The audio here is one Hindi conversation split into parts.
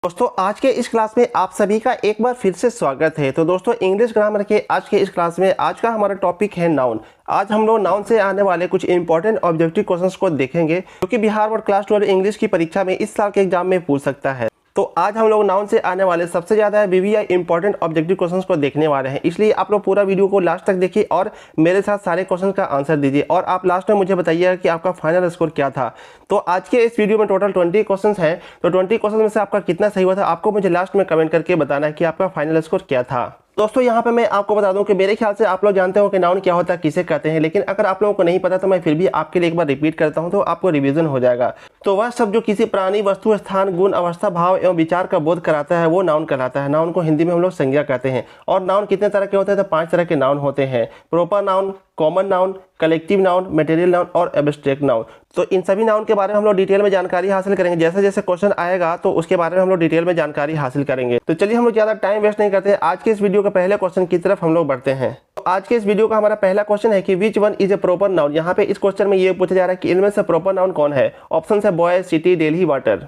दोस्तों आज के इस क्लास में आप सभी का एक बार फिर से स्वागत है। तो दोस्तों इंग्लिश ग्रामर के आज के इस क्लास में आज का हमारा टॉपिक है नाउन। आज हम लोग नाउन से आने वाले कुछ इंपॉर्टेंट ऑब्जेक्टिव क्वेश्चंस को देखेंगे जो कि बिहार बोर्ड क्लास 12 इंग्लिश की परीक्षा में इस साल के एग्जाम में पूछ सकता है। तो आज हम लोग नाउन से आने वाले सबसे ज़्यादा BVI इंपॉर्टेंट ऑब्जेक्टिव क्वेश्चंस को देखने वाले हैं, इसलिए आप लोग पूरा वीडियो को लास्ट तक देखिए और मेरे साथ सारे क्वेश्चन का आंसर दीजिए और आप लास्ट में मुझे बताइएगा कि आपका फाइनल स्कोर क्या था। तो आज के इस वीडियो में टोटल 20 क्वेश्चन हैं, तो 20 क्वेश्चन में से आपका कितना सही हुआ था आपको मुझे लास्ट में कमेंट करके बताना है कि आपका फाइनल स्कोर क्या था। दोस्तों यहाँ पे मैं आपको बता दूं कि मेरे ख्याल से आप लोग जानते हो कि नाउन क्या होता है, किसे कहते हैं, लेकिन अगर आप लोगों को नहीं पता तो मैं फिर भी आपके लिए एक बार रिपीट करता हूं तो आपको रिवीजन हो जाएगा। तो वह सब जो किसी प्राणी, वस्तु, स्थान, गुण, अवस्था, भाव एवं विचार का बोध कराता है वो नाउन कहलाता है। नाउन को हिंदी में हम लोग संज्ञा कहते हैं। और नाउन कितने तरह के होते हैं? तो 5 तरह के नाउन होते हैं। Proper noun, common noun, collective noun, material noun और एब्स्ट्रैक्ट नाउन। तो इन सभी नाउन के बारे में हम लोग डिटेल में जानकारी हासिल करेंगे। जैसे जैसे क्वेश्चन आएगा तो उसके बारे में हम लोग डिटेल में जानकारी हासिल करेंगे। तो चलिए हम लोग ज़्यादा टाइम वेस्ट नहीं करते हैं, आज के इस वीडियो के पहले क्वेश्चन की तरफ हम लोग बढ़ते हैं। तो आज के इस वीडियो का हमारा पहला क्वेश्चन है कि which one is a proper noun. यहाँ पे इस क्वेश्चन में ये पूछा जा रहा है कि इनमें से प्रॉपर नाउन कौन है। ऑप्शन है बॉय, सिटी, दिल्ली, वाटर।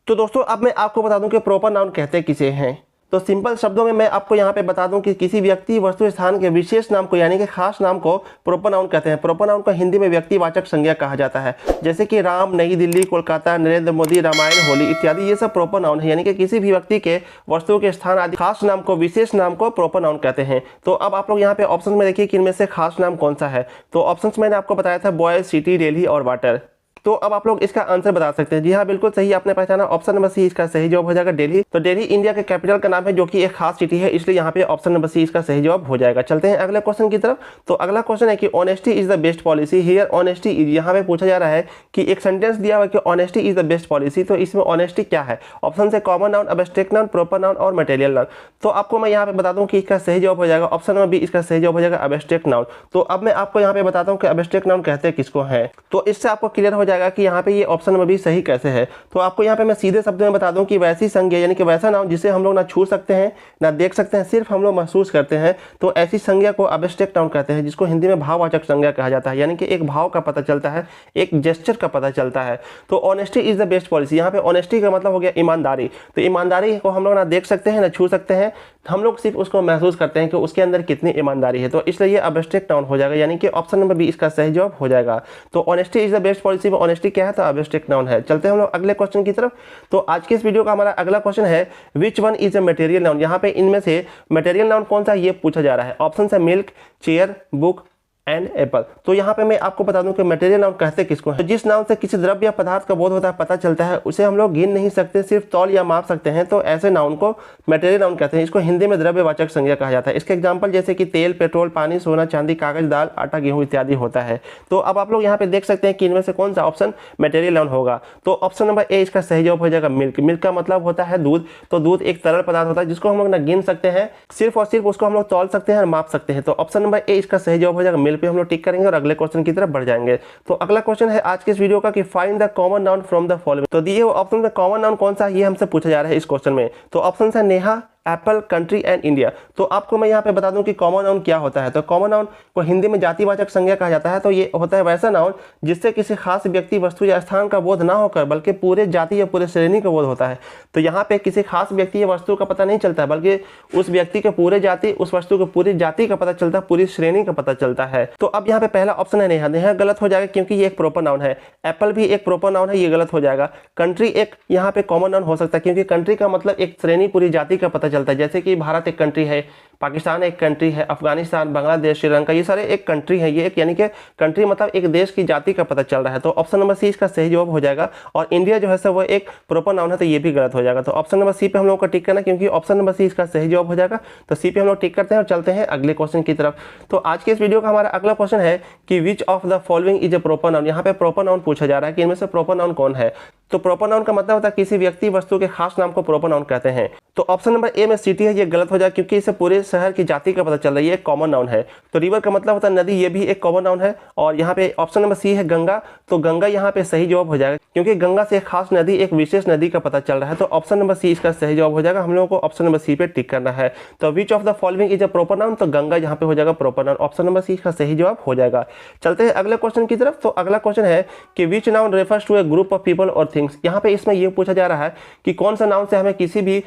तो दोस्तों अब मैं आपको बता दूं कि प्रॉपर नाउन कहते किसे हैं। तो सिंपल शब्दों में मैं आपको यहाँ पे बता दूं कि किसी व्यक्ति, वस्तु, स्थान के विशेष नाम को यानी कि खास नाम को प्रोपर नाउन कहते हैं। प्रोपर नाउन को हिंदी में व्यक्तिवाचक संज्ञा कहा जाता है, जैसे कि राम, नई दिल्ली, कोलकाता, नरेंद्र मोदी, रामायण, होली इत्यादि, ये सब प्रोपर नाउन है। यानी कि किसी भी व्यक्ति के, वस्तु के, स्थान आदि खास नाम को, विशेष नाम को प्रोपर नाउन कहते हैं। तो अब आप लोग यहाँ पे ऑप्शन में देखिए कि इनमें से खास नाम कौन सा है। तो ऑप्शन मैंने आपको बताया था बॉय, सिटी, दिल्ली और वाटर। तो अब आप लोग इसका आंसर बता सकते हैं। जी हाँ, बिल्कुल सही आपने पहचाना। ऑप्शन नंबर सी इसका सही जवाब हो जाएगा, दिल्ली। तो दिल्ली इंडिया के कैपिटल का नाम है जो कि एक खास सिटी है, इसलिए यहाँ पे ऑप्शन नंबर सी इसका सही जवाब हो जाएगा। चलते हैं अगले क्वेश्चन की तरफ। तो अगला क्वेश्चन है कि honesty is the best policy. Here honesty is, यहाँ पे पूछा जा रहा है कि एक सेंटेंस दिया हुआ है कि honesty is the best policy. तो इसमें ऑनेस्टी क्या है? ऑप्शन है common noun, abstract noun, proper noun और मटेरियल नाउन। तो आपको मैं यहाँ पे बता दूँ कि इसका सही जवाब हो जाएगा ऑप्शन नंबर बी, इसका सही जवाब हो जाएगा एब्स्ट्रैक्ट नाउन। तो अब मैं आपको यहाँ पे बताता हूँ कि एब्स्ट्रैक्ट नाउन कहते हैं किसको है। तो इससे आपको क्लियर हो जाएगा कि यहाँ पे ये ऑप्शन नंबर बी सही कैसे है। तो आपको यहाँ पे मैं सीधे शब्दों में बता दूं कि वैसी संज्ञा यानी कि वैसा नाउन जिसे हम लोग ना छू सकते हैं ना देख सकते हैं, सिर्फ हम लोग महसूस करते हैं, तो ऐसी संज्ञा को एब्स्ट्रैक्ट नाउन कहते हैं, जिसको हिंदी में भाववाचक संज्ञा कहा जाता है। यानी कि एक भाव का पता चलता है, एक जेस्चर का पता चलता है। तो honesty is the best policy, यहाँ पे ऑनेस्टी का मतलब हो गया ईमानदारी। तो ईमानदारी को हम लोग ना देख सकते हैं ना छू सकते हैं, हम लोग सिर्फ उसको महसूस करते हैं कि उसके अंदर कितनी ईमानदारी है। तो इसलिए ये एब्स्ट्रैक्ट नाउन हो जाएगा, यानी कि ऑप्शन नंबर बी इसका सही जवाब हो जाएगा। तो honesty is the best policy में ऑनेस्टी क्या है? तो एब्स्ट्रैक्ट नाउन है। चलते हैं हम लोग अगले क्वेश्चन की तरफ। तो आज के इस वीडियो का हमारा अगला क्वेश्चन है which one is a material noun. यहाँ पे इनमें से मटेरियल नाउन कौन सा ये पूछा जा रहा है। ऑप्शन है milk, chair, book and Apple. तो यहाँ पे मैं आपको बता दूं कि मटेरियल नाउन कहते किसको है। तो जिस नाउन से किसी द्रव्य या पदार्थ का बोध होता है, पता चलता है, उसे हम लोग गिन नहीं सकते, सिर्फ तौल या माप सकते हैं, तो ऐसे नाउन को मटेरियल नाउन कहते हैं। इसको हिंदी में द्रव्यवाचक संज्ञा कहा जाता है। इसके एग्जाम्पल जैसे कि तेल, पेट्रोल, पानी, सोना, चांदी, कागज, दाल, आटा, गेहूं इत्यादि होता है। तो अब आप लोग यहाँ पे देख सकते हैं कि इनमें से कौन सा ऑप्शन मटेरियल नाउन होगा। तो ऑप्शन नंबर ए इसका सही जवाब हो जाएगा मिल्क। मिल्क का मतलब होता है दूध। तो दूध एक तरल पदार्थ होता है जिसको हम लोग ना गिन सकते हैं, सिर्फ और सिर्फ उसको हम लोग तौल सकते हैं और माप सकते हैं। तो ऑप्शन नंबर ए इसका सही जवाब हो जाएगा मिल्क पे हम लोग टिक करेंगे और अगले क्वेश्चन की तरफ बढ़ जाएंगे। तो अगला क्वेश्चन है आज के इस वीडियो का कि find the common noun from the following. तो दिए हुए ऑप्शन में कॉमन नाउन कौन सा है ये हमसे पूछा जा रहा है इस क्वेश्चन में। तो ऑप्शन है Neha, Apple, country and India. तो आपको मैं यहाँ पे बता दूं कि कॉमन नाउन क्या होता है। तो कॉमन नाउन को हिंदी में जातिवाचक संज्ञा कहा जाता है। तो ये होता है वैसा नाउन जिससे किसी खास व्यक्ति, वस्तु या स्थान का बोध ना होकर बल्कि पूरे जाति या पूरे श्रेणी का बोध होता है। तो यहाँ पे किसी खास व्यक्ति या वस्तु का पता नहीं चलता है, बल्कि उस व्यक्ति के पूरे जाति, उस वस्तु के पूरी जाति का पता चलता है, पूरी श्रेणी का पता चलता है। तो अब यहाँ पे पहला ऑप्शन है नेहा। नेहा गलत हो जाएगा क्योंकि ये एक प्रॉपर नाउन है। एप्पल भी एक प्रॉपर नाउन है, ये गलत हो जाएगा। कंट्री एक यहाँ पे कॉमन नाउन हो सकता है क्योंकि कंट्री का मतलब एक श्रेणी, पूरी जाति का पता चलता है। जैसे कि भारत एक कंट्री है, पाकिस्तान एक कंट्री है, अफगानिस्तान, बांग्लादेश, श्रीलंका, ये सारे एक कंट्री है। ये एक यानी कि कंट्री मतलब एक देश की जाति का पता चल रहा है। तो ऑप्शन नंबर सी इसका सही जवाब हो जाएगा। और इंडिया जो है सर वो एक प्रॉपर नाउन है, तो ये भी गलत हो जाएगा। तो ऑप्शन नंबर सी पे हम लोग को टिक करना क्योंकि ऑप्शन नंबर सी इसका सही जवाब हो जाएगा। तो सी पे हम लोग टिक करते हैं और चलते हैं अगले क्वेश्चन की तरफ। तो आज के इस वीडियो का हमारा अगला क्वेश्चन है कि विच of the following is a proper noun. यहाँ पे प्रॉपर नाउन पूछा जा रहा है कि इनमें से प्रॉपर नाउन कौन है। तो प्रॉपर नाउन का मतलब होता है किसी व्यक्ति, वस्तु के खास नाम को प्रॉपर नाउन कहते हैं। तो ऑप्शन नंबर ए में सिटी है, ये गलत हो जाएगा क्योंकि इसे पूरे शहर की जाति का पता चल रहा है, ये एक कॉमन नाउन है। तो रिवर का मतलब होता है नदी, ये भी एक कॉमन नाउन है। और यहाँ पे ऑप्शन नंबर सी है गंगा। तो गंगा यहाँ पे सही जवाब हो जाएगा क्योंकि गंगा से एक खास नदी, एक विशेष नदी का पता चल रहा है। तो ऑप्शन नंबर सी इसका सही जवाब हो जाएगा। हम लोगों को ऑप्शन नंबर सी पे टिक करना है। तो which of the following is a proper noun. तो गंगा यहाँ पे हो जाएगा proper noun. Option number C का सही जवाब हो जाएगा। चलते हैं अगले क्वेश्चन की तरफ। तो अगला क्वेश्चन है कि which noun refers to a group of people or of things. यहाँ पे इसमें ये पूछा जा रहा है कि कौन सा नाउन से हमें किसी भी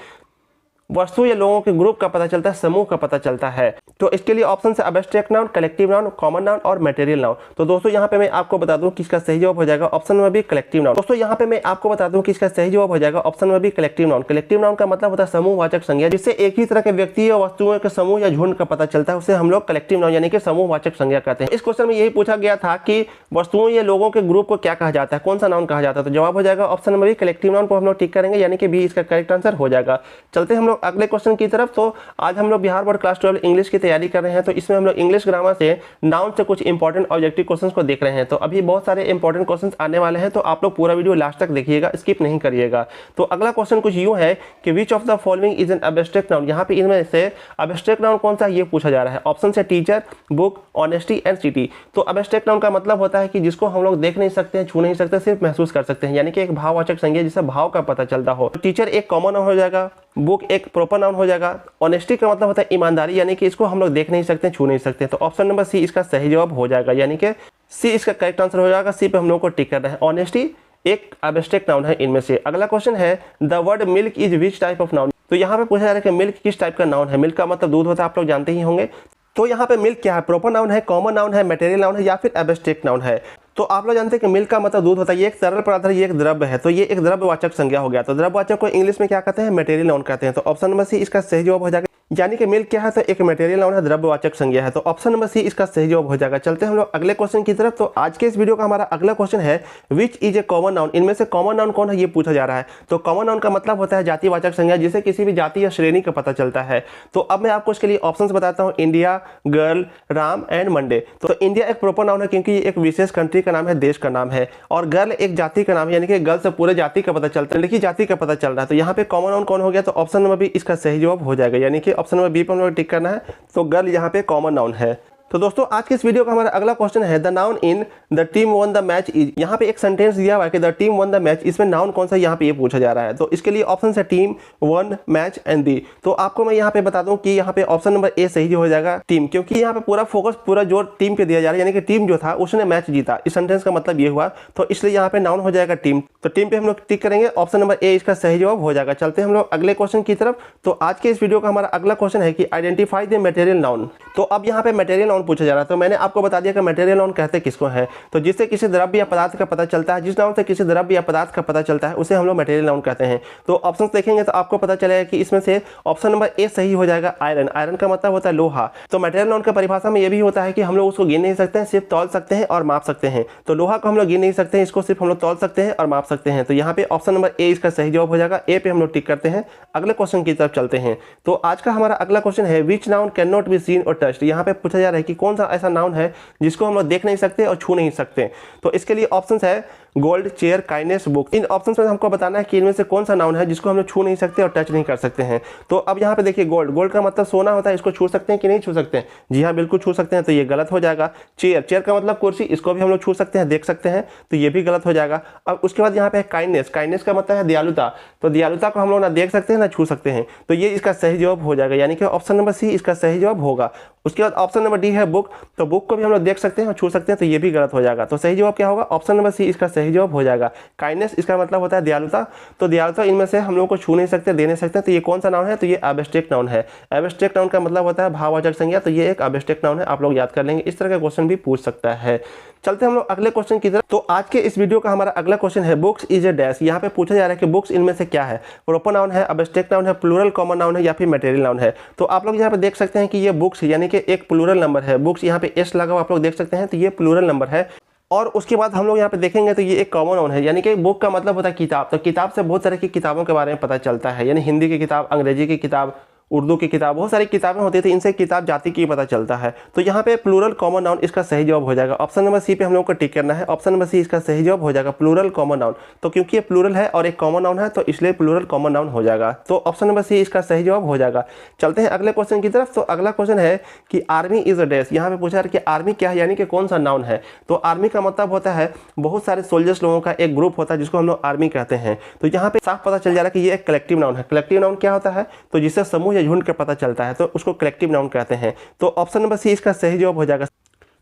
वस्तु या लोगों के ग्रुप का पता चलता है, समूह का पता चलता है। तो इसके लिए ऑप्शन है abstract noun, collective noun, common noun और मटेरियल नाउन। तो दोस्तों यहाँ पे मैं आपको बता दूं कि इसका सही जवाब हो जाएगा option number B collective noun. दोस्तों यहाँ पे मैं आपको बता दूं कि इसका सही जवाब हो जाएगा option number B collective noun. Collective noun का मतलब होता है समूहवाचक संज्ञा, जिससे एक ही तरह के व्यक्ति या वस्तुओं के समूह या झुंड का पता चलता है, उसे हम लोग कलेक्टिव नाउन यानी कि समूहवाचक संज्ञा कहते हैं। इस क्वेश्चन में यही पूछा गया था कि वस्तुओं या लोगों के ग्रुप को क्या कहा जाता है, कौन सा नाउन कहा जाता है। तो जवाब हो जाएगा option number B collective noun को हम लोग टिक करेंगे, यानी कि बी इसका करेक्ट आंसर हो जाएगा। चलते हम लोग अगले क्वेश्चन की तरफ। तो आज हम लोग बिहार बोर्ड क्लास 12 इंग्लिश की तैयारी कर रहे हैं। तो इसमें हम लोग इंग्लिश ग्रामर से नाउन से कुछ इंपॉर्टेंट ऑब्जेक्टिव क्वेश्चंस को देख रहे हैं। तो अभी बहुत सारे इंपॉर्टेंट क्वेश्चंस आने वाले हैं, तो आप लोग पूरा वीडियो लास्ट तक देखिएगा, स्किप नहीं करिएगा। तो अगला क्वेश्चन कुछ यूं है कि विच of the following is an abstract noun. यहाँ पे इनमें से एब्स्ट्रैक्ट नाउन कौन सा ये पूछा जा रहा है। ऑप्शन है teacher, book, honesty and city. तो एब्स्ट्रैक्ट नाउन का मतलब होता है कि जिसको हम लोग देख नहीं सकते हैं, छू नहीं सकते, सिर्फ महसूस कर सकते हैं, यानी कि एक भाववाचक संज्ञा जिससे भाव का पता चलता हो। टीचर एक कॉमन नाउन हो जाएगा, बुक एक प्रॉपर नाउन हो जाएगा, ऑनेस्टी का मतलब होता है ईमानदारी, यानी कि इसको हम लोग देख नहीं सकते, छू नहीं सकते। तो ऑप्शन नंबर सी इसका सही जवाब हो जाएगा, यानी कि सी इसका करेक्ट आंसर हो जाएगा। सी पे हम लोग को टिक करना है। ऑनेस्टी एक एब्स्ट्रैक्ट नाउन है इनमें से। अगला क्वेश्चन है the word milk is which type of noun. तो यहाँ पे पूछा जा रहा है कि मिल्क किस टाइप का नाउन है। मिल्क का मतलब दूध होता है, आप लोग जानते ही होंगे। तो यहाँ पे मिल्क क्या है, प्रॉपर नाउन है, कॉमन नाउन है, मटेरियल नाउन है या फिर एब्स्ट्रैक्ट नाउन है। तो आप लोग जानते हैं कि मिल्क का मतलब दूध होता है, ये एक तरल पदार्थ है, ये एक द्रव्य है। तो ये एक द्रव्यवाचक संज्ञा हो गया। तो द्रव्यवाचक को इंग्लिश में क्या कहते हैं, मटेरियल नाउन कहते हैं। तो ऑप्शन नंबर सी इसका सही जवाब हो जाएगा, यानी कि मिल्क क्या है, तो एक मटेरियल नाउन है, द्रव्यवाचक संज्ञा है। तो ऑप्शन नंबर सी इसका सही जवाब हो जाएगा। चलते हैं हम लोग अगले क्वेश्चन की तरफ। तो आज के इस वीडियो का हमारा अगला क्वेश्चन है which is a common noun. इनमें से कॉमन नाउन कौन है ये पूछा जा रहा है। तो कॉमन नाउन का मतलब होता है जातिवाचक संज्ञा, जिसे किसी भी जाति या श्रेणी का पता चलता है। तो अब मैं आपको इसके लिए ऑप्शंस बताता हूँ, India, girl, Ram and Monday. तो इंडिया एक प्रॉपर नाउन है, क्योंकि ये एक विशेष कंट्री का नाम है, देश का नाम है। और गर्ल एक जाति का नाम है, यानी कि गर्ल से पूरे जाति का पता चलता है, लेकिन जाति का पता चल रहा है। तो यहाँ पे कॉमन नाउन कौन हो गया, तो ऑप्शन नंबर बी इसका सही जवाब हो जाएगा, यानी कि ऑप्शन नंबर बी पर टिक करना है। तो गर्ल यहाँ पे कॉमन नाउन है। तो दोस्तों आज के इस वीडियो का हमारा अगला क्वेश्चन है the noun in the team one the match is. यहाँ पे एक सेंटेंस दिया हुआ है कि the team one the match, इसमें नाउन कौन सा यहाँ पे ये पूछा जा रहा है। तो इसके लिए ऑप्शन है team, one, match and the. तो आपको मैं यहाँ पे बता दूं कि यहाँ पे ऑप्शन नंबर ए सही हो जाएगा, टीम, क्योंकि यहाँ पे पूरा फोकस पूरा जोर टीम पे दिया जा रहा है, यानी कि टीम जो था उसने मैच जीता। इस सेंटेंस का मतलब ये हुआ, तो इसलिए यहाँ पे नाउन हो जाएगा टीम। तो टीम पे हम लोग टिक करेंगे, ऑप्शन नंबर ए इसका सही जवाब हो जाएगा। चलते हैं हम लोग अगले क्वेश्चन की तरफ। तो आज के इस वीडियो का हमारा अगला क्वेश्चन है कि आइडेंटिफाई द मटेरियल नाउन। तो अब यहाँ पे मटेरियल नाउन पूछा जा रहा है। तो मैंने आपको बता दिया कि मटेरियल नाउन कहते किसको है। तो जिससे किसी द्रव्य या पदार्थ का पता चलता है, जिस नाउन से किसी द्रव्य या पदार्थ का पता चलता है, उसे हम लोग मटेरियल नाउन कहते हैं। तो ऑप्शंस देखेंगे तो आपको पता चलेगा कि इसमें से ऑप्शन नंबर ए सही हो जाएगा, आयरन। आयरन का मतलब होता है लोहा। तो मटेरियल नाउन का परिभाषा में ये भी होता है कि हम लोग उसको गिन नहीं सकते हैं, सिर्फ तौल सकते हैं और माप सकते हैं। तो लोहा को हम लोग गिन नहीं सकते हैं, इसको सिर्फ हम लोग तौल सकते हैं और माप सकते हैं। तो यहाँ पे ऑप्शन नंबर ए इसका सही जवाब हो जाएगा। ए पे हम लोग टिक करते हैं। अगले क्वेश्चन की तरफ चलते हैं। तो आज का हमारा अगला क्वेश्चन है which noun can not be seen or touched. यहाँ पे पूछा जा रहा है कि कौन सा ऐसा नाउन है जिसको हम लोग देख नहीं सकते और छू नहीं सकते। तो इसके लिए ऑप्शंस है गोल्ड, चेयर, काइंडनेस, बुक। इन ऑप्शंस में हमको बताना है कि इनमें से कौन सा नाउन है जिसको हम लोग छू नहीं सकते और टच नहीं कर सकते हैं। तो अब यहाँ पे देखिए गोल्ड, गोल्ड का मतलब सोना होता है, इसको छू सकते हैं कि नहीं छू सकते हैं? जी हाँ, बिल्कुल छू सकते हैं। तो ये गलत हो जाएगा। चेयर, चेयर का मतलब कुर्सी, इसको भी हम लोग छू सकते हैं, देख सकते हैं, तो ये भी गलत हो जाएगा। अब उसके बाद यहाँ पे काइंडनेस, काइंडनेस का मतलब है दयालुता। तो दयालुता को हम लोग ना देख सकते हैं ना छू सकते हैं। तो ये इसका सही जवाब हो जाएगा, यानी कि ऑप्शन नंबर सी इसका सही जवाब होगा। उसके बाद ऑप्शन नंबर डी है बुक। तो बुक को भी हम लोग देख सकते हैं और छू सकते हैं, तो ये भी गलत हो जाएगा। तो सही जवाब क्या होगा? ऑप्शन नंबर सी इसका सही जवाब हो जाएगा। काइंडनेस इसका मतलब होता है दयालुता। तो दयालुता इनमें से हम लोग को छू नहीं सकते, दे नहीं सकते। तो ये कौन सा नाउन है? तो ये एब्स्ट्रैक्ट नाउन है। एब्स्ट्रैक्ट नाउन का मतलब होता है भाववाचक संज्ञा। तो ये एक एब्स्ट्रैक्ट नाउन है, आप लोग याद कर लेंगे। इस तरह का क्वेश्चन भी पूछ सकता है। चलते हम लोग अगले क्वेश्चन की तरफ। तो आज के इस वीडियो का हमारा अगला क्वेश्चन है बुक्स इज ए डैश। यहाँ पे पूछा जा रहा है कि बुक्स इनमें से क्या है? प्रॉपर नाउन है, एब्स्ट्रैक्ट नाउन है, प्लूरल कॉमन नाउन है या फिर मटेरियल नाउन है? तो आप लोग यहाँ पे देख सकते हैं कि ये बुक्स यानी कि एक प्लूरल नंबर है। बुक्स यहाँ पे एस लगा हुआ आप लोग देख सकते हैं, तो ये प्लूरल नंबर है। और उसके बाद हम लोग यहाँ पे देखेंगे तो ये एक कॉमन नाउन है, यानी कि बुक का मतलब होता है किताब। तो किताब से बहुत तरह की किताबों के बारे में पता चलता है, यानी हिंदी की किताब, अंग्रेजी की किताब, उर्दू की किताब, बहुत सारी किताबें होती थी, इनसे किताब जाति की पता चलता है। तो यहाँ पे प्लूरल कॉमन नाउन इसका सही जवाब हो जाएगा। ऑप्शन नंबर सी पे हम लोग को टिक करना है। ऑप्शन नंबर सी इसका सही जवाब हो जाएगा, प्लूरल कॉमन नाउन। तो क्योंकि ये प्लूरल है और एक कॉमन नाउन है, तो इसलिए प्लूरल कॉमन नाउन हो जाएगा। तो ऑप्शन नंबर सी इसका सही जवाब हो जाएगा। चलते हैं अगले क्वेश्चन की तरफ। तो अगला क्वेश्चन है कि आर्मी इज अ डैश। यहाँ पे पूछा है कि आर्मी क्या है, यानी कि कौन सा नाउन है? तो आर्मी का मतलब होता है बहुत सारे सोल्जर्स लोगों का एक ग्रुप होता है, जिसको हम लोग आर्मी कहते हैं। तो यहाँ पे साफ पता चल जा रहा है कि ये एक कलेक्टिव नाउन है। कलेक्टिव नाउन क्या होता है? तो जिससे समूह या झुंड का पता चलता है, तो उसको कलेक्टिव नाउन कहते हैं। तो ऑप्शन नंबर सी इसका सही जवाब हो जाएगा।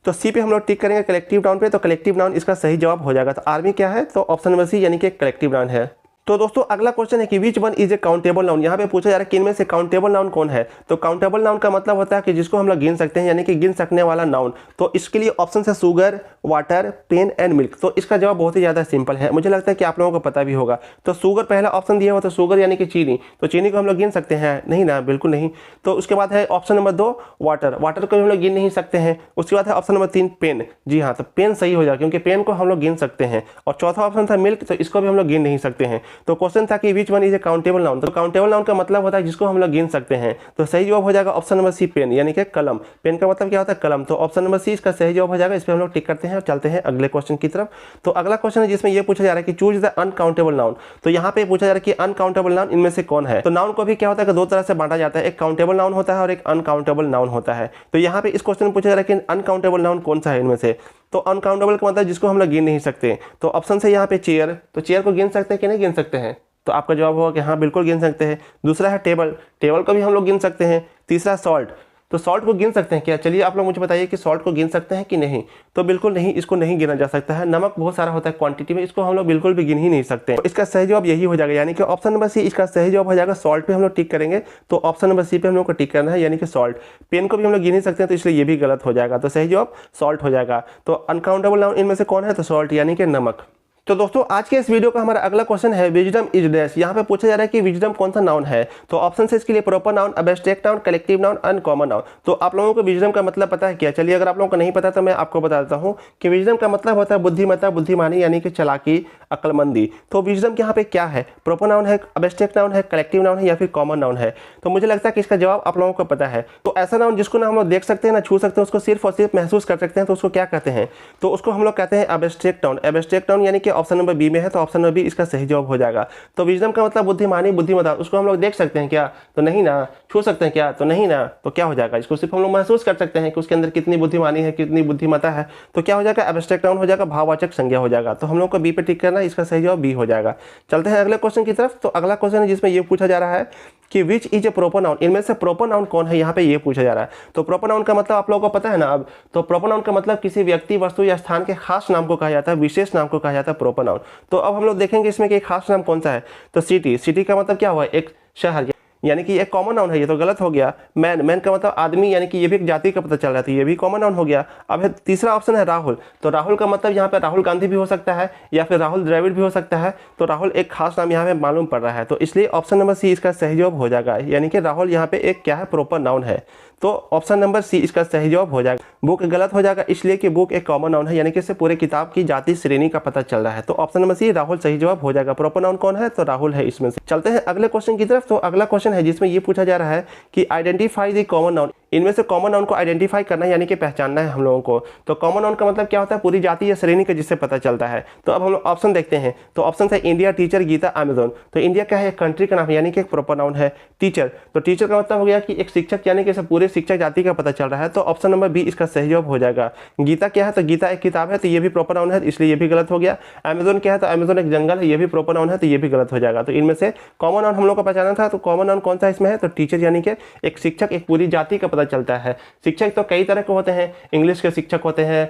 तो सी पे हम लोग टिक करेंगे कलेक्टिव नाउन पे, तो कलेक्टिव नाउन इसका सही जवाब हो जाएगा। तो आर्मी क्या है, तो ऑप्शन नंबर सी यानी कि कलेक्टिव नाउन है। तो दोस्तों अगला क्वेश्चन है कि which one is a countable noun. यहाँ पे पूछा जा रहा है कि इनमें से काउंटेबल नाउन कौन है। तो काउंटेबल नाउन का मतलब होता है कि जिसको हम लोग गिन सकते हैं, यानी कि गिन सकने वाला नाउन। तो इसके लिए ऑप्शन है sugar, water, pen and milk. तो इसका जवाब बहुत ही ज़्यादा सिंपल है, मुझे लगता है कि आप लोगों को पता भी होगा। तो शुगर पहला ऑप्शन दिया हुआ, तो शुगर यानी कि चीनी। तो चीनी को हम लोग गिन सकते हैं, नहीं ना, बिल्कुल नहीं। तो उसके बाद है ऑप्शन नंबर 2 वाटर, वाटर को भी हम लोग गिन नहीं सकते हैं। उसके बाद है ऑप्शन नंबर 3 पेन, जी हाँ, तो पेन सही हो जाएगा क्योंकि पेन को हम लोग गिन सकते हैं। और चौथा ऑप्शन था मिल्क, तो इसको भी हम लोग गिन नहीं सकते हैं। तो क्वेश्चन था कि which one is a countable noun. तो काउंटेबल नाउन का मतलब होता है जिसको हम लोग गिन सकते हैं। तो सही जवाब हो जाएगा ऑप्शन नंबर सी पेन, यानी कि कलम। पेन का मतलब क्या होता है, कलम। तो ऑप्शन नंबर सी इसका सही जवाब हो जाएगा। इस पर हम लोग टिक करते हैं और चलते हैं अगले क्वेश्चन की तरफ। तो अगला क्वेश्चन है जिसमें यह पूछा जा रहा है कि चूज द अनकाउंटेबल नाउन। तो यहाँ पे पूछा जा रहा है कि अनकाउंटेबल नाउन इनमें से कौन है। तो नाउन को भी क्या होता है कि दो तरह से बांटा जाता है, एक काउंटेबल नाउन होता है और एक अनकाउंटेबल नाउन होता है। तो यहाँ पे इस क्वेश्चन में पूछा जा रहा है कि अनकाउंटेबल नाउन कौन सा है इनमें से। तो अनकाउंटेबल का मतलब जिसको हम लोग गिन नहीं सकते। तो ऑप्शन से यहाँ पे चेयर, तो चेयर को गिन सकते हैं कि नहीं गिन सकते हैं। तो आपका जवाब होगा कि हाँ बिल्कुल गिन सकते हैं। दूसरा है टेबल, टेबल को भी हम लोग गिन सकते हैं। तीसरा सॉल्ट, तो सॉल्ट को गिन सकते हैं क्या। चलिए आप लोग मुझे बताइए कि सॉल्ट को गिन सकते हैं कि नहीं। तो बिल्कुल नहीं, इसको नहीं गिना जा सकता है। नमक बहुत सारा होता है क्वांटिटी में, इसको हम लोग बिल्कुल भी गिन ही नहीं सकते। तो इसका सही जवाब यही हो जाएगा, यानी कि ऑप्शन नंबर सी इसका सही जवाब हो जाएगा। सॉल्ट पे हम लोग टिक करेंगे, तो ऑप्शन नंबर सी पे हम लोग को टिक करना है, यानी कि सॉल्ट। पेन को भी हम लोग गिन नहीं सकते हैं, तो इसलिए ये भी गलत हो जाएगा। तो सही जवाब सॉल्ट हो जाएगा। तो अनकाउंटेबल नाउन इनमें से कौन है, तो सॉल्ट यानी कि नमक। तो दोस्तों आज के इस वीडियो का हमारा अगला क्वेश्चन है विजडम इज डैश। यहाँ पे पूछा जा रहा है कि विजडम कौन सा नाउन है। तो ऑप्शन है इसके लिए proper noun, abstract noun, collective noun, uncommon noun. तो आप लोगों को विजडम का मतलब पता है क्या। चलिए अगर आप लोगों को नहीं पता तो मैं आपको बता देता हूँ कि विजडम का मतलब होता है बुद्धिमत्ता, बुद्धिमानी, यानी कि चालाकी, अक्लमंदी। तो विजडम यहाँ पे क्या है, प्रॉपर नाउन है, एब्स्ट्रैक्ट नाउन है, कलेक्टिव नाउन है या फिर कॉमन नाउन है। तो मुझे लगता है कि इसका जवाब आप लोगों को पता है। तो ऐसा नाउन जिसको ना हम लोग देख सकते हैं ना छू सकते हैं, उसको सिर्फ और सिर्फ महसूस कर सकते हैं, तो उसको क्या कहते हैं। तो उसको हम लोग कहते हैं एब्स्ट्रैक्ट नाउन। एब्स्ट्रैक्ट नाउन यानी कि ऑप्शन नंबर बी में है, तो ऑप्शन नंबर बी इसका सही जवाब हो जाएगा। तो विजडम का मतलब बुद्धिमानी, बुद्धिमत्ता, उसको हम लोग देख सकते हैं क्या, तो नहीं ना। छू सकते हैं क्या, तो नहीं ना। तो क्या हो जाएगा, इसको सिर्फ हम लोग महसूस कर सकते हैं कि उसके अंदर कितनी बुद्धिमानी है, कितनी बुद्धिमत्ता है। तो क्या हो जाएगा, एब्स्ट्रैक्ट नाउन हो जाएगा, भाववाचक संज्ञा हो जाएगा। तो हम लोग को बी पे टिक करना है, इसका सही जवाब बी हो जाएगा। चलते हैं अगले क्वेश्चन की तरफ। तो अगला क्वेश्चन है जिसमें यह पूछा जा रहा है कि which is a proper noun. इनमें से प्रॉपर नाउन कौन है, यहाँ पे ये पूछा जा रहा है। तो प्रॉपर नाउन का मतलब आप लोगों को पता है ना अब। तो प्रॉपर नाउन का मतलब किसी व्यक्ति, वस्तु या स्थान के खास नाम को कहा जाता है, विशेष नाम को कहा जाता है प्रॉपर नाउन। तो अब हम लोग देखेंगे इसमें कि खास नाम कौन सा है। तो सिटी, सिटी का मतलब क्या हुआ, एक शहर, यानी कि एक कॉमन नाउन है, ये तो गलत हो गया। मैन, मैन का मतलब आदमी, यानी कि ये भी एक जाति का पता चल रहा था, ये भी कॉमन नाउन हो गया। अब है तीसरा ऑप्शन है राहुल। तो राहुल का मतलब यहाँ पे राहुल गांधी भी हो सकता है या फिर राहुल द्रविड़ भी हो सकता है। तो राहुल एक खास नाम यहाँ पे मालूम पड़ रहा है, तो इसलिए ऑप्शन नंबर सी इसका सही जवाब हो जाएगा, यानी कि राहुल यहाँ पे एक क्या है, प्रॉपर नाउन है। तो ऑप्शन नंबर सी इसका सही जवाब हो जाएगा। बुक गलत हो जाएगा, इसलिए कि बुक एक कॉमन नाउन है, यानी कि इससे पूरे किताब की जाति श्रेणी का पता चल रहा है। तो ऑप्शन नंबर सी राहुल सही जवाब हो जाएगा। प्रॉपर नाउन कौन है, तो राहुल है इसमें से। चलते हैं अगले क्वेश्चन की तरफ। तो अगला क्वेश्चन है जिसमें ये पूछा जा रहा है कि आइडेंटिफाई द कॉमन नाउन। इनमें से कॉमन नाउन को आइडेंटिफाई करना, यानी कि पहचानना है हम लोगों को। तो कॉमन नाउन का मतलब क्या होता है, पूरी जाति या श्रेणी का जिससे पता चलता है। तो अब हम लोग ऑप्शन देखते हैं। तो ऑप्शन है इंडिया, टीचर, गीता, अमेजोन। तो इंडिया क्या है, कंट्री का नाम है, यानी कि एक प्रॉपर नाउन है। टीचर, तो टीचर का मतलब हो गया कि एक शिक्षक, यानी कि पूरे शिक्षक जाति का पता चल रहा है। तो ऑप्शन नंबर बी इसका सही जवाब हो जाएगा। गीता क्या है, तो गीता एक किताब है, तो ये भी प्रॉपर नाउन है, इसलिए ये भी गलत हो गया। अमेजोन क्या है, तो अमेजोन एक जंगल है, ये भी प्रॉपर नाउन है, तो ये भी गलत हो जाएगा। तो इनमें से कॉमन नाउन हम लोग को पहचाना था, तो कॉमन नाउन कौन सा इसमें है, तो टीचर, यानी कि एक शिक्षक, एक पूरी जाति का पता चलता है। शिक्षक तो कई तरह के होते हैं, इंग्लिश के शिक्षक होते हैं,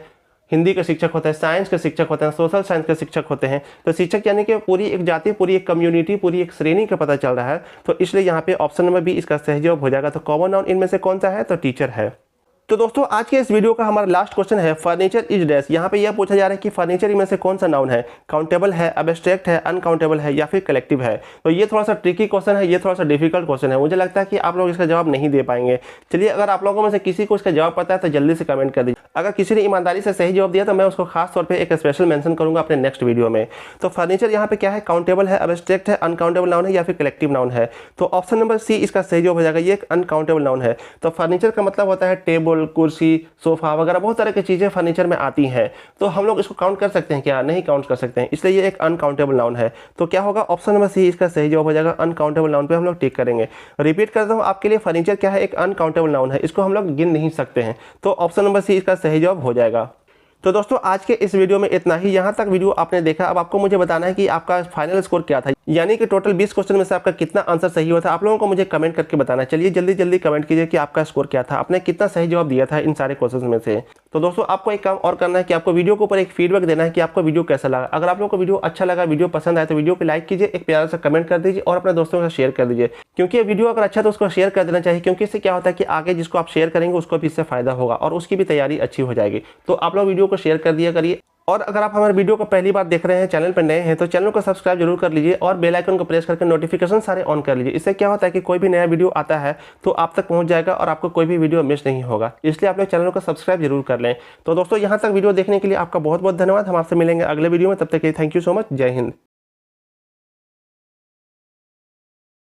हिंदी के शिक्षक होते हैं, साइंस के शिक्षक होते हैं, सोशल साइंस के शिक्षक होते हैं। तो शिक्षक यानी कि पूरी एक जाति, पूरी एक कम्युनिटी, पूरी एक श्रेणी का पता चल रहा है। तो इसलिए यहाँ पे ऑप्शन नंबर बी इसका सही जवाब हो जाएगा। तो कॉमन नाउन इनमें से कौन सा है, तो टीचर है। तो दोस्तों आज के इस वीडियो का हमारा लास्ट क्वेश्चन है फर्नीचर इज डैश। यहाँ पे यह पूछा जा रहा है कि फर्नीचर में से कौन सा नाउन है, काउंटेबल है, एब्स्ट्रैक्ट है, अनकाउंटेबल है या फिर कलेक्टिव है। तो ये थोड़ा सा ट्रिकी क्वेश्चन है, ये थोड़ा सा डिफिकल्ट क्वेश्चन है। मुझे लगता है कि आप लोग इसका जवाब नहीं दे पाएंगे। चलिए अगर आप लोगों में से किसी को इसका जवाब पता है तो जल्दी से कमेंट कर दीजिए। अगर किसी ने ईमानदारी से सही जवाब दिया तो मैं उसको खास तौर पर एक स्पेशल मेंशन करूंगा अपने नेक्स्ट वीडियो में। तो फर्नीचर यहाँ पे क्या है, काउंटेबल है, एब्स्ट्रैक्ट है, अनकाउंटेबल नाउन है या फिर कलेक्टिव नाउन है। तो ऑप्शन नंबर सी इसका सही जवाब हो जाएगा, ये एक अनकाउंटेबल नाउन है। तो फर्नीचर का मतलब होता है टेबल, कुर्सी, सोफा वगैरह, बहुत तरह की चीजें फर्नीचर में आती हैं। तो हम लोग इसको काउंट कर सकते हैं क्या, नहीं काउंट कर सकते हैं, इसलिए ये एक अनकाउंटेबल नाउन है। तो क्या होगा, ऑप्शन नंबर सी इसका सही जवाब हो जाएगा। अनकाउंटेबल नाउन पे हम लोग टिक करेंगे। रिपीट करता हूं आपके लिए, फर्नीचर क्या है, एक अनकाउंटेबल नाउन है, इसको हम लोग गिन नहीं सकते हैं। तो ऑप्शन नंबर सी इसका सही जवाब हो जाएगा। तो दोस्तों आज के इस वीडियो में इतना ही। यहाँ तक वीडियो आपने देखा, अब आपको मुझे बताना है कि आपका फाइनल स्कोर क्या था, यानी कि टोटल 20 क्वेश्चन में से आपका कितना आंसर सही हुआ था। आप लोगों को मुझे कमेंट करके बताना। चलिए जल्दी जल्दी कमेंट कीजिए कि आपका स्कोर क्या था, आपने कितना सही जवाब दिया था इन सारे क्वेश्चन में से। तो दोस्तों आपको एक काम और करना है कि आपको वीडियो के ऊपर एक फीडबैक देना है कि आपको वीडियो कैसा लगा। अगर आप लोगों को वीडियो अच्छा लगा, वीडियो पसंद आए तो वीडियो को लाइक कीजिए, एक प्यारा सा कमेंट कर दीजिए और अपने दोस्तों के साथ शेयर कर दीजिए। क्योंकि वीडियो अगर अच्छा तो उसको शेयर कर देना चाहिए, क्योंकि इससे क्या होता है कि आगे जिसको आप शेयर करेंगे उसको भी इससे फायदा होगा और उसकी भी तैयारी अच्छी हो जाएगी। तो आप लोग वीडियो को शेयर कर दिया करिए। और अगर आप हमारे वीडियो को पहली बार देख रहे हैं, चैनल पर नए हैं, तो चैनल को सब्सक्राइब जरूर कर लीजिए और बेल आइकन को प्रेस करके नोटिफिकेशन सारे ऑन कर लीजिए। इससे क्या होता है कि कोई भी नया वीडियो आता है तो आप तक पहुंच जाएगा और आपको कोई भी वीडियो मिस नहीं होगा। इसलिए आप लोग चैनल को सब्सक्राइब जरूर कर लें। तो दोस्तों यहाँ तक वीडियो देखने के लिए आपका बहुत बहुत धन्यवाद। हम आपसे मिलेंगे अगले वीडियो में, तब तक के लिए थैंक यू सो मच। जय हिंद।